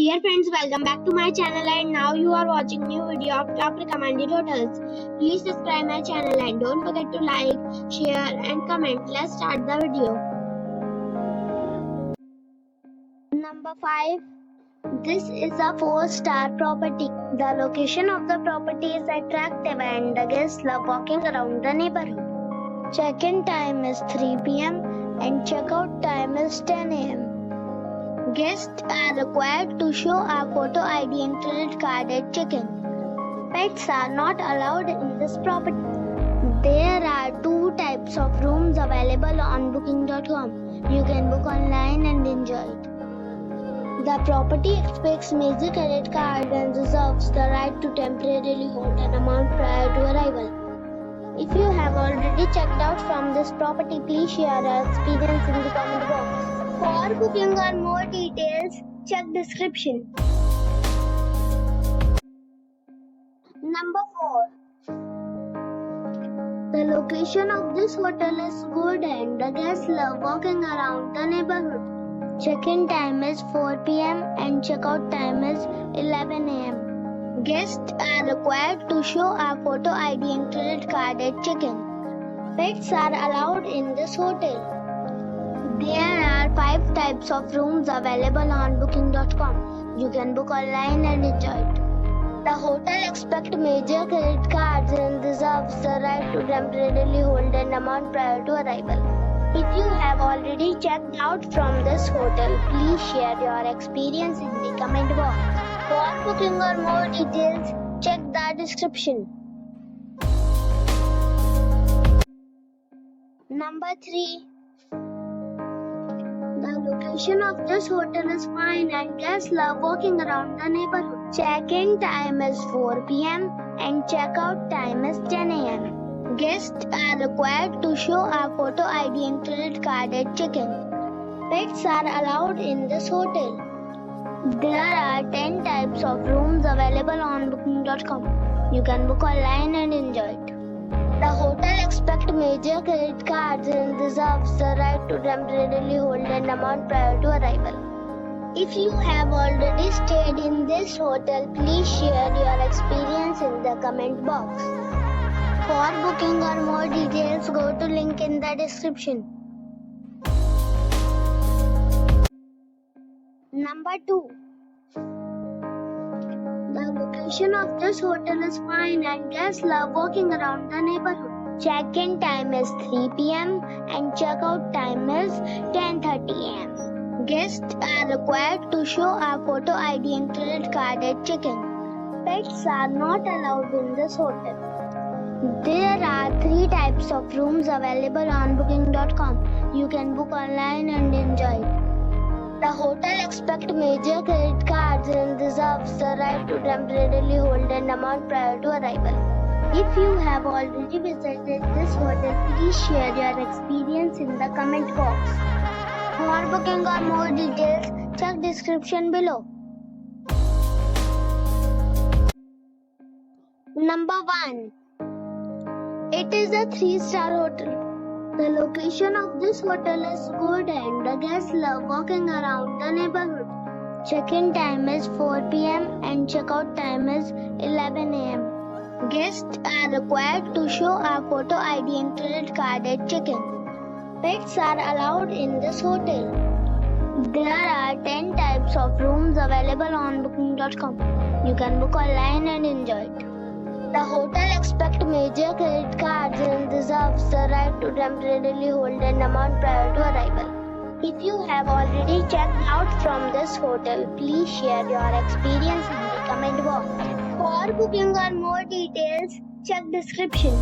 Dear friends, welcome back to my channel and now you are watching new video of top recommended hotels. Please subscribe my channel and don't forget to like, share and comment. Let's start the video. Number 5. This is a 4-star property. The location of the property is attractive and the guests love walking around the neighborhood. Check-in time is 3 p.m. and check-out time is 10 a.m. Guests are required to show a photo ID and credit card at check-in. Pets are not allowed in this property. There are 2 types of rooms available on booking.com. You can book online and enjoy it. The property expects major credit card and reserves the right to temporarily hold an amount prior to arrival. If you have already checked out from this property, please share your experience in the comment box. For booking or more details, check description. Number 4. The location of this hotel is good and the guests love walking around the neighborhood. Check-in time is 4 p.m. and check-out time is 11 a.m. Guests are required to show a photo ID and credit card at check-in. Pets are allowed in this hotel. There are 5 types of rooms available on booking.com. You can book online and enjoy it. The hotel expects major credit cards and reserves the right to temporarily hold an amount prior to arrival. If you have already checked out from this hotel, please share your experience in the comment box. For booking or more details, check the description. Number 3. The location of this hotel is fine and guests love walking around the neighborhood. Check-in time is 4 p.m. and check-out time is 10 a.m. Guests are required to show a photo ID and credit card at check-in. Pets are allowed in this hotel. There are 10 types of rooms available on booking.com. You can book online and enjoy it. The hotel expects major credit cards and reserves the right to temporarily hold an amount prior to arrival. If you have already stayed in this hotel, please share your experience in the comment box. For booking or more details, go to link in the description. Number 2. The location of this hotel is fine and guests love walking around the neighborhood. Check-in time is 3 p.m. and check-out time is 10:30 a.m. Guests are required to show a photo ID and credit card at check-in. Pets are not allowed in this hotel. There are 3 types of rooms available on booking.com. You can book online and enjoy it. The hotel expects major credit cards and reserves the right to temporarily hold an amount prior to arrival. If you have already visited this hotel, please share your experience in the comment box. For booking or more details, check description below. Number 1. It is a 3-star hotel. The location of this hotel is good and the guests love walking around the neighborhood. Check-in time is 4 p.m. and check-out time is 11 a.m. Guests are required to show a photo ID and credit card at check-in. Pets are allowed in this hotel. There are 10 types of rooms available on booking.com. You can book online and enjoy it. The hotel expects major credit cards and reserves the right to temporarily hold an amount prior to arrival. If you have already checked out from this hotel, please share your experience in the comment box. For booking or more details, check description.